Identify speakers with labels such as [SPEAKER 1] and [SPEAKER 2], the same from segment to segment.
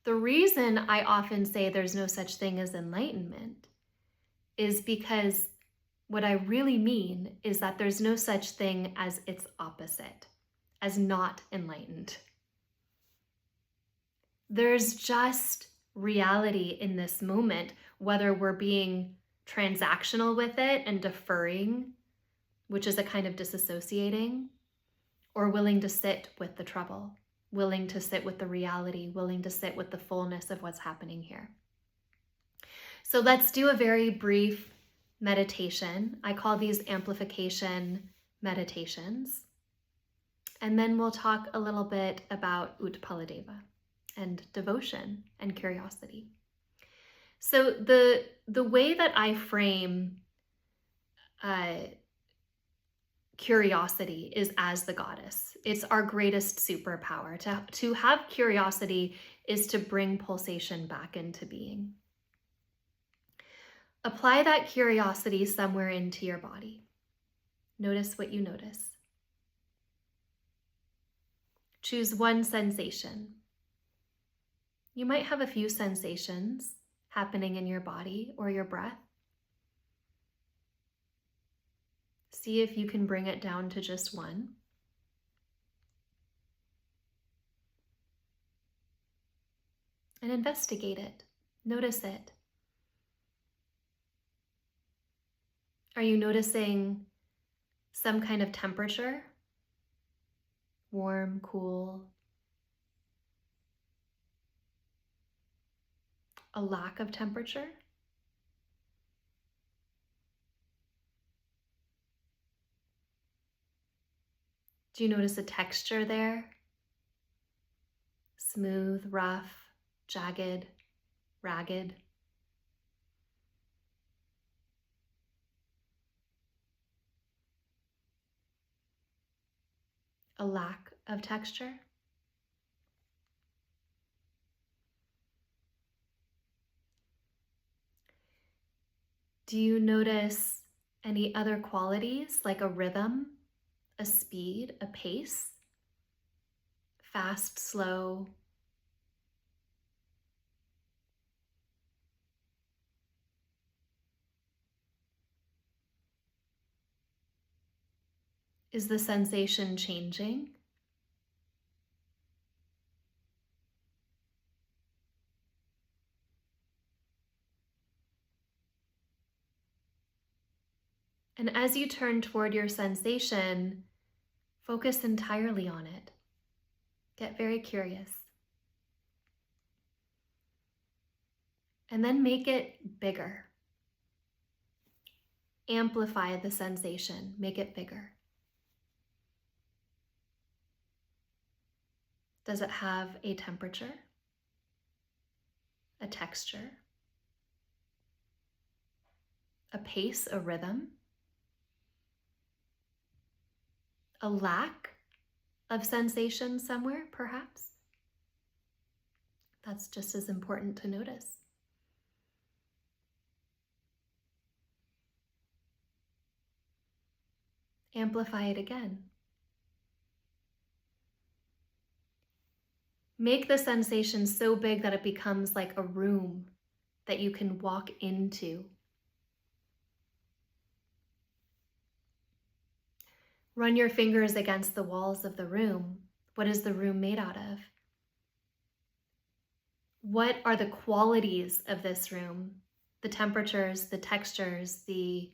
[SPEAKER 1] The reason I often say there's no such thing as enlightenment is because what I really mean is that there's no such thing as its opposite, as not enlightened. There's just reality in this moment, whether we're being transactional with it and deferring, which is a kind of disassociating, or willing to sit with the trouble, willing to sit with the reality, willing to sit with the fullness of what's happening here. So let's do a very brief meditation. I call these amplification meditations. And then we'll talk a little bit about Utpaladeva and devotion and curiosity. So the way that I frame curiosity is as the goddess. It's our greatest superpower. To have curiosity is to bring pulsation back into being. Apply that curiosity somewhere into your body. Notice what you notice. Choose one sensation. You might have a few sensations happening in your body or your breath. See if you can bring it down to just one. And investigate it. Notice it. Are you noticing some kind of temperature? Warm, cool? A lack of temperature? Do you notice a texture there? Smooth, rough, jagged, ragged? A lack of texture? Do you notice any other qualities like a rhythm, a speed, a pace? Fast, slow? Is the sensation changing? And as you turn toward your sensation, focus entirely on it. Get very curious. And then make it bigger. Amplify the sensation, make it bigger. Does it have a temperature? A texture? A pace, a rhythm? A lack of sensation somewhere, perhaps? That's just as important to notice. Amplify it again. Make the sensation so big that it becomes like a room that you can walk into. Run your fingers against the walls of the room. What is the room made out of? What are the qualities of this room? The temperatures, the textures, the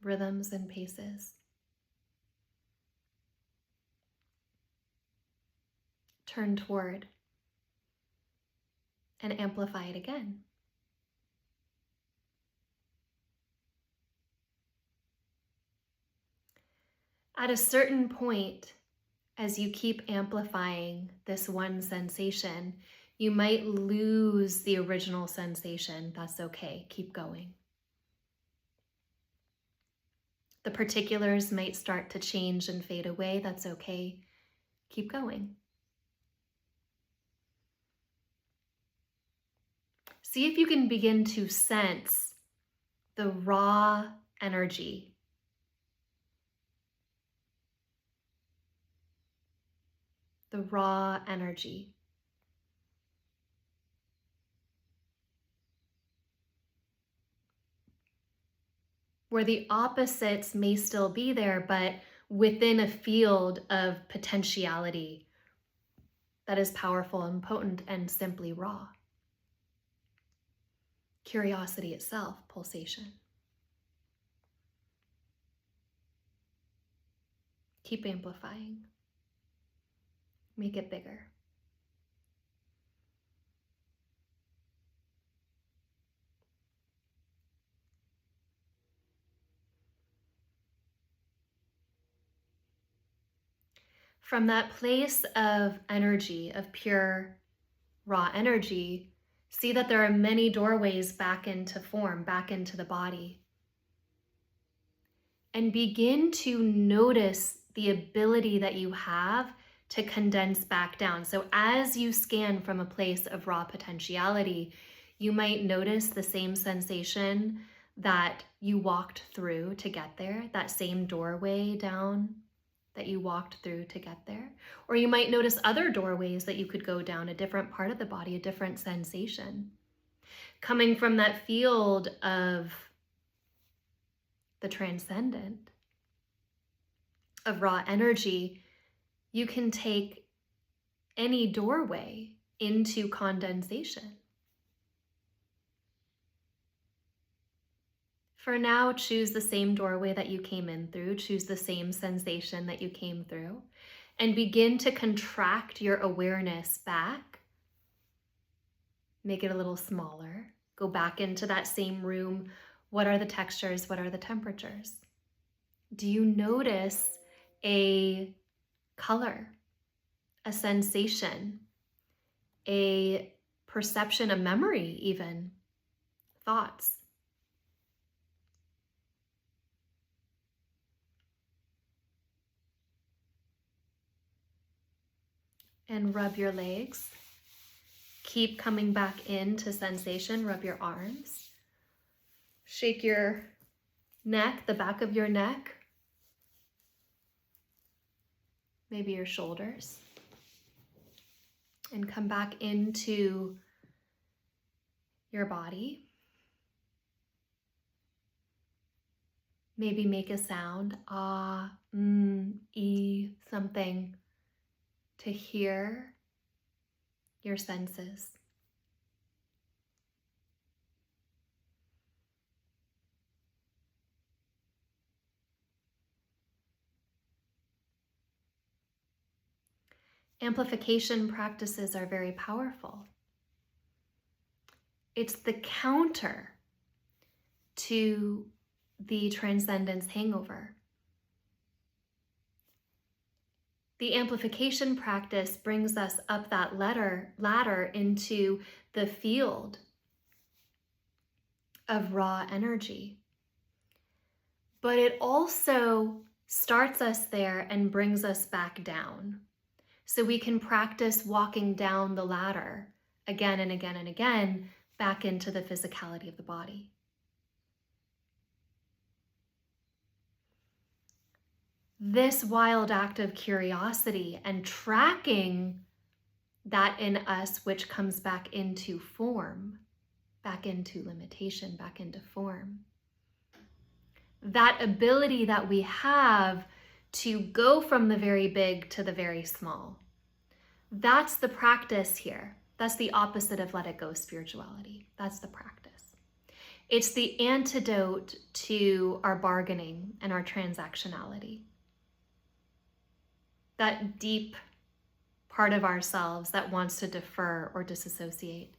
[SPEAKER 1] rhythms and paces. Turn toward and amplify it again. At a certain point, as you keep amplifying this one sensation, you might lose the original sensation. That's okay, keep going. The particulars might start to change and fade away. That's okay, keep going. See if you can begin to sense the raw energy. the raw energy. Where the opposites may still be there, but within a field of potentiality that is powerful and potent and simply raw. Curiosity itself, pulsation. Keep amplifying. Make it bigger. From that place of energy, of pure, raw energy, see that there are many doorways back into form, back into the body. And begin to notice the ability that you have to condense back down. So as you scan from a place of raw potentiality, you might notice the same sensation that you walked through to get there, that same doorway down that you walked through to get there. Or you might notice other doorways that you could go down, a different part of the body, a different sensation. Coming from that field of the transcendent, of raw energy, you can take any doorway into condensation. For now, choose the same doorway that you came in through, choose the same sensation that you came through, and begin to contract your awareness back. Make it a little smaller. Go back into that same room. What are the textures? What are the temperatures? Do you notice a color, a sensation, a perception, a memory even, thoughts? And rub your legs. Keep coming back into sensation. Rub your arms. Shake your neck, the back of your neck. Maybe your shoulders. And come back into your body. Maybe make a sound, ah, e, something, to hear your senses. Amplification practices are very powerful. It's the counter to the transcendence hangover. The amplification practice brings us up that ladder into the field of raw energy. But it also starts us there and brings us back down. So we can practice walking down the ladder again and again and again back into the physicality of the body. This wild act of curiosity and tracking that in us, which comes back into form, back into limitation, back into form. That ability that we have to go from the very big to the very small. That's the practice here. That's the opposite of let it go spirituality. That's the practice. It's the antidote to our bargaining and our transactionality. That deep part of ourselves that wants to defer or disassociate.